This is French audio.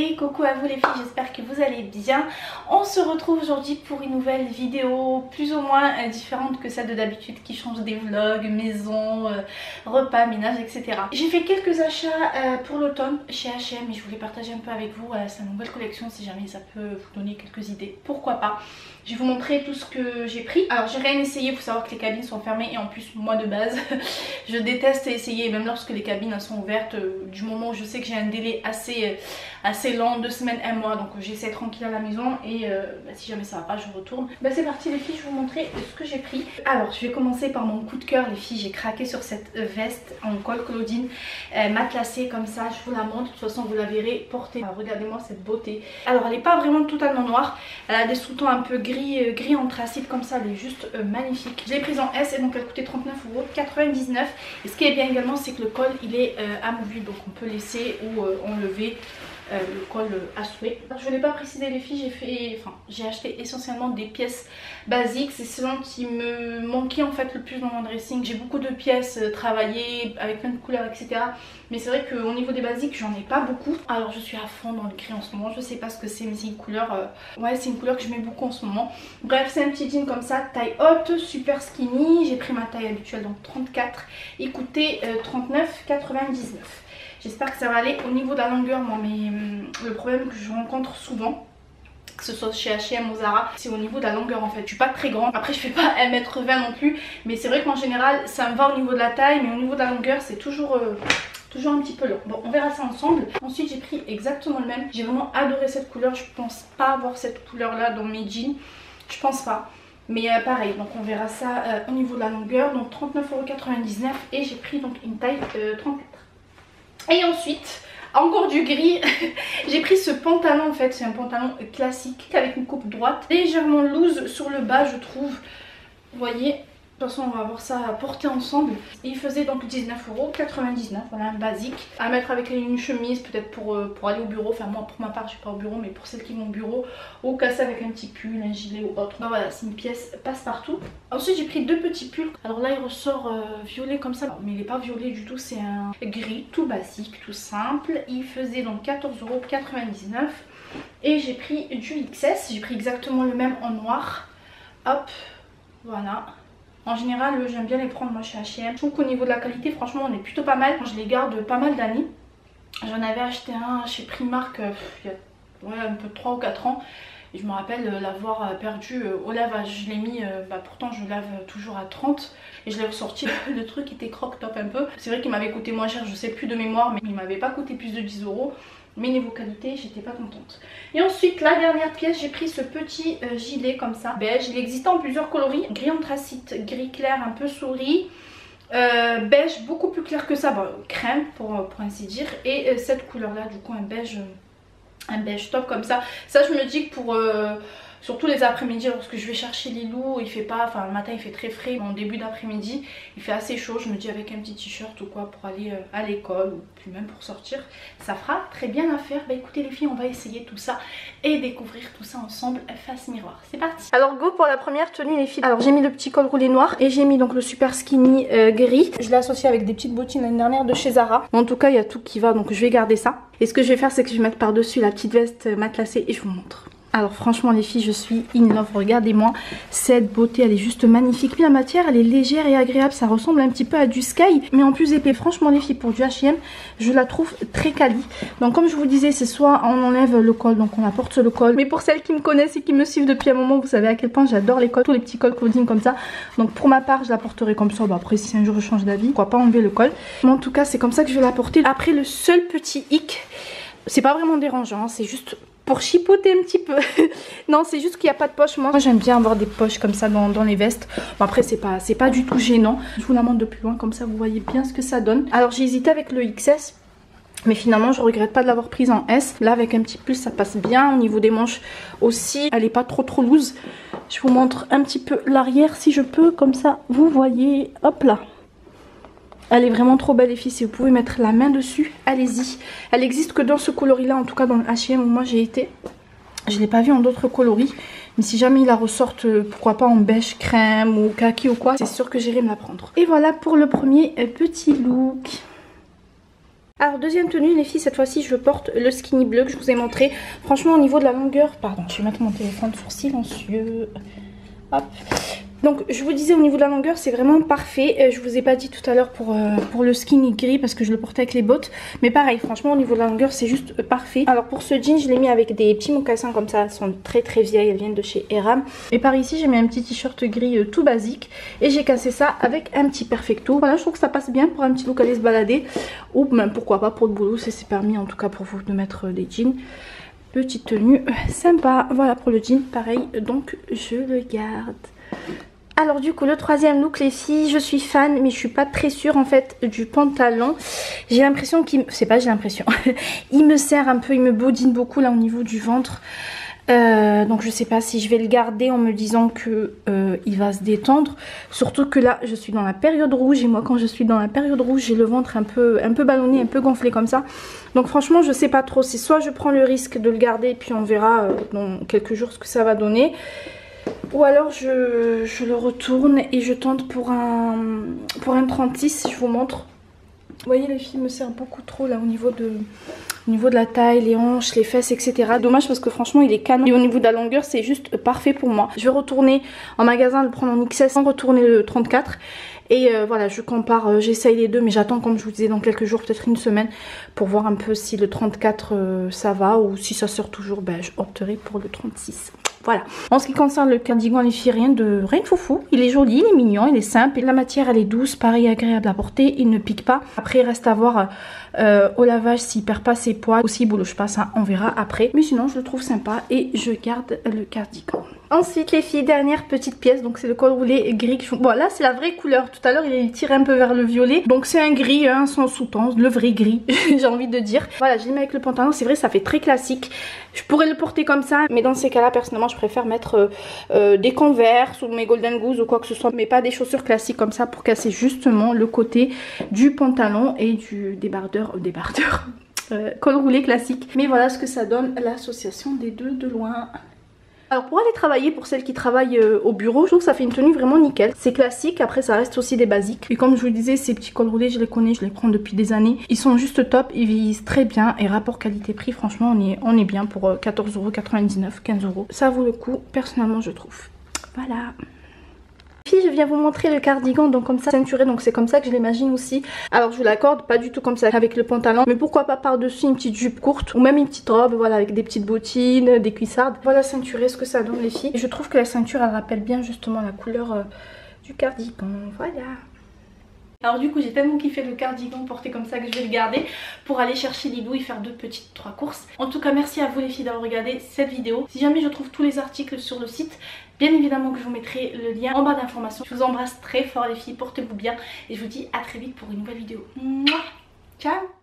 Et coucou à vous les filles, j'espère que vous allez bien. On se retrouve aujourd'hui pour une nouvelle vidéo plus ou moins différente que celle de d'habitude qui change des vlogs, maison, repas, ménage, etc. J'ai fait quelques achats pour l'automne chez H&M et je voulais partager un peu avec vous sa nouvelle collection si jamais ça peut vous donner quelques idées. Pourquoi pas. Je vais vous montrer tout ce que j'ai pris. Alors j'ai rien essayé, il faut savoir que les cabines sont fermées et en plus moi de base je déteste essayer même lorsque les cabines sont ouvertes du moment où je sais que j'ai un délai assez long, 2 semaines, 1 mois, donc j'essaie tranquille à la maison et si jamais ça va pas je retourne. C'est parti les filles, je vais vous montrer ce que j'ai pris. Alors je vais commencer par mon coup de cœur les filles, j'ai craqué sur cette veste en col Claudine matelassée comme ça, je vous la montre, de toute façon vous la verrez portée. Regardez-moi cette beauté. Alors elle n'est pas vraiment totalement noire, elle a des sous-tons un peu gris anthracite comme ça, elle est juste magnifique. Je l'ai prise en S et donc elle coûtait 39,99 €. Et ce qui est bien également c'est que le col il est amovible, donc on peut laisser ou enlever le col à souhait. Je ne l'ai pas précisé les filles, j'ai acheté essentiellement des pièces basiques, c'est ce qui me manquait en fait le plus dans mon dressing. J'ai beaucoup de pièces travaillées avec plein de couleurs etc, mais c'est vrai qu'au niveau des basiques j'en ai pas beaucoup. Alors je suis à fond dans le gris en ce moment, je sais pas ce que c'est mais c'est une couleur ouais c'est une couleur que je mets beaucoup en ce moment. Bref c'est un petit jean comme ça, taille haute, super skinny, j'ai pris ma taille habituelle donc 34, il coûtait 39,99 €. J'espère que ça va aller au niveau de la longueur, moi, mais le problème que je rencontre souvent, que ce soit chez H&M ou Zara, c'est au niveau de la longueur en fait. Je suis pas très grande, après je fais pas 1,20 m non plus, mais c'est vrai qu'en général ça me va au niveau de la taille, mais au niveau de la longueur c'est toujours un petit peu long. Bon on verra ça ensemble. Ensuite j'ai pris exactement le même, j'ai vraiment adoré cette couleur, je pense pas avoir cette couleur là dans mes jeans, je pense pas. Mais pareil, donc on verra ça au niveau de la longueur, donc 39,99 € et j'ai pris donc une taille 34. Et ensuite, encore du gris, j'ai pris ce pantalon en fait, c'est un pantalon classique avec une coupe droite, légèrement loose sur le bas je trouve, vous voyez. De toute façon on va voir ça à porter ensemble. Il faisait donc 19,99 €, voilà un basique. À mettre avec une chemise peut-être pour aller au bureau. Enfin moi pour ma part je suis pas au bureau mais pour celles qui vont au bureau. Ou casser avec un petit pull, un gilet ou autre. Voilà c'est une pièce passe-partout. Ensuite j'ai pris 2 petits pulls. Alors là il ressort violet comme ça. Mais il n'est pas violet du tout, c'est un gris tout basique, tout simple. Il faisait donc 14,99 €. Et j'ai pris du XS. J'ai pris exactement le même en noir. Hop, voilà. En général j'aime bien les prendre moi chez H&M. Je trouve qu'au niveau de la qualité franchement on est plutôt pas mal. Je les garde pas mal d'années. J'en avais acheté un chez Primark il y a un peu 3 ou 4 ans. Et je me rappelle l'avoir perdu au lavage. Je l'ai mis, pourtant je lave toujours à 30. Et je l'ai ressorti, le truc était croque-top un peu. C'est vrai qu'il m'avait coûté moins cher, je sais plus de mémoire. Mais il m'avait pas coûté plus de 10 €. Mais niveau qualité j'étais pas contente. Et ensuite la dernière pièce, j'ai pris ce petit gilet comme ça beige. Il existe en plusieurs coloris, gris anthracite, gris clair un peu souris, beige beaucoup plus clair que ça, crème pour ainsi dire. Et cette couleur là du coup un beige top comme ça. Ça je me dis que pour surtout les après-midi lorsque je vais chercher Lilou, il fait pas, enfin le matin il fait très frais, en début d'après-midi il fait assez chaud, je me dis avec un petit t-shirt ou quoi pour aller à l'école ou puis même pour sortir, ça fera très bien l'affaire. Écoutez les filles, on va essayer tout ça et découvrir tout ça ensemble face miroir. C'est parti. Alors go pour la première tenue les filles. Alors j'ai mis le petit col roulé noir et j'ai mis donc le super skinny gris. Je l'ai associé avec des petites bottines l'année dernière de chez Zara. En tout cas il y a tout qui va donc je vais garder ça. Et ce que je vais faire c'est que je vais mettre par dessus la petite veste matelassée et je vous montre. Alors franchement les filles je suis in love, regardez-moi cette beauté, elle est juste magnifique. Puis la matière elle est légère et agréable, ça ressemble un petit peu à du Sky mais en plus épais. Franchement les filles pour du H&M je la trouve très quali. Donc comme je vous disais c'est soit on enlève le col, donc on apporte le col. Mais pour celles qui me connaissent et qui me suivent depuis un moment vous savez à quel point j'adore les cols, tous les petits cols Claudine comme ça. Donc pour ma part je la porterai comme ça, après si un jour je change d'avis, pourquoi pas enlever le col. Mais en tout cas c'est comme ça que je vais la porter. Après le seul petit hic, c'est pas vraiment dérangeant, c'est juste pour chipoter un petit peu. Non c'est juste qu'il n'y a pas de poche. Moi j'aime bien avoir des poches comme ça dans les vestes. Bon, après c'est pas du tout gênant. Je vous la montre de plus loin comme ça vous voyez bien ce que ça donne. Alors j'ai hésité avec le XS. Mais finalement je regrette pas de l'avoir prise en S. Là avec un petit pull ça passe bien. Au niveau des manches aussi elle est pas trop loose. Je vous montre un petit peu l'arrière si je peux. Comme ça vous voyez. Hop là. Elle est vraiment trop belle les filles, si vous pouvez mettre la main dessus, allez-y. Elle existe que dans ce coloris là, en tout cas dans le H&M où moi j'ai été. Je ne l'ai pas vu en d'autres coloris. Mais si jamais il la ressortent, pourquoi pas en beige crème ou kaki ou quoi, c'est sûr que j'irai me la prendre. Et voilà pour le premier petit look. Alors deuxième tenue les filles, cette fois-ci je porte le skinny bleu que je vous ai montré. Franchement au niveau de la longueur, pardon, je vais mettre mon téléphone sur silencieux. Hop. Donc je vous disais au niveau de la longueur c'est vraiment parfait. Je vous ai pas dit tout à l'heure pour le skinny gris parce que je le portais avec les bottes. Mais pareil franchement au niveau de la longueur c'est juste parfait. Alors pour ce jean je l'ai mis avec des petits mocassins comme ça. Elles sont très vieilles, elles viennent de chez Eram. Et par ici j'ai mis un petit t-shirt gris tout basique. Et j'ai cassé ça avec un petit perfecto. Voilà, je trouve que ça passe bien pour un petit look aller se balader. Ou même pourquoi pas pour le boulot, c'est permis en tout cas pour vous de mettre des jeans. Petite tenue sympa. Voilà pour le jean pareil, donc je le garde. Alors du coup le troisième look les filles, je suis fan mais je suis pas très sûre en fait du pantalon. J'ai l'impression qu'il... c'est pas j'ai l'impression. Il me serre un peu, il me bodine beaucoup là au niveau du ventre. Donc je sais pas si je vais le garder en me disant que il va se détendre. Surtout que là je suis dans la période rouge et moi quand je suis dans la période rouge j'ai le ventre un peu ballonné, un peu gonflé comme ça. Donc franchement je sais pas trop, c'est soit je prends le risque de le garder et puis on verra dans quelques jours ce que ça va donner. Ou alors je le retourne et je tente pour un 36, je vous montre. Vous voyez les filles me serrent beaucoup trop là au niveau de la taille, les hanches, les fesses etc. Dommage parce que franchement il est canon et au niveau de la longueur c'est juste parfait pour moi. Je vais retourner en magasin le prendre en XS sans retourner le 34. Et voilà, je compare, j'essaye les deux mais j'attends comme je vous disais dans quelques jours, peut-être une semaine, pour voir un peu si le 34 ça va ou si ça sort toujours, ben, je opterai pour le 36. Voilà. En ce qui concerne le cardigan, les filles, rien de foufou. Il est joli, il est mignon, il est simple. Et la matière, elle est douce, pareil, agréable à porter. Il ne pique pas. Après, il reste à voir au lavage s'il perd pas ses poils ou s'il bouloche pas. Ça, on verra après. Mais sinon, je le trouve sympa et je garde le cardigan. Ensuite, les filles, dernière petite pièce. Donc, c'est le col roulé gris. Bon, là, c'est la vraie couleur. Tout à l'heure, il tirait un peu vers le violet. Donc, c'est un gris, hein, sans sous-ton. Le vrai gris, j'ai envie de dire. Voilà, je l'ai mis avec le pantalon. C'est vrai, ça fait très classique. Je pourrais le porter comme ça. Mais dans ces cas-là, personnellement, je préfère mettre des Converse ou mes Golden Goose ou quoi que ce soit. Mais pas des chaussures classiques comme ça pour casser justement le côté du pantalon et du débardeur. Col roulé classique. Mais voilà ce que ça donne, l'association des deux de loin. Alors pour aller travailler, pour celles qui travaillent au bureau, je trouve que ça fait une tenue vraiment nickel. C'est classique, après ça reste aussi des basiques. Et comme je vous le disais, ces petits cols roulés, je les connais, je les prends depuis des années. Ils sont juste top, ils vieillissent très bien. Et rapport qualité-prix, franchement, on est bien pour 14,99 €, 15 €. Ça vaut le coup, personnellement, je trouve. Voilà. Je viens vous montrer le cardigan, donc comme ça ceinturé, donc c'est comme ça que je l'imagine aussi. Alors je vous l'accorde, pas du tout comme ça avec le pantalon, mais pourquoi pas par dessus une petite jupe courte ou même une petite robe, voilà, avec des petites bottines, des cuissardes. Voilà ceinturé, ce que ça donne les filles. Et je trouve que la ceinture elle rappelle bien justement la couleur du cardigan, voilà. Alors du coup j'ai tellement kiffé le cardigan porté comme ça que je vais le garder pour aller chercher Lidou et faire 3 courses. En tout cas merci à vous les filles d'avoir regardé cette vidéo. Si jamais je trouve tous les articles sur le site, bien évidemment que je vous mettrai le lien en bas d'informations. Je vous embrasse très fort les filles, portez-vous bien et je vous dis à très vite pour une nouvelle vidéo. Mouah, ciao.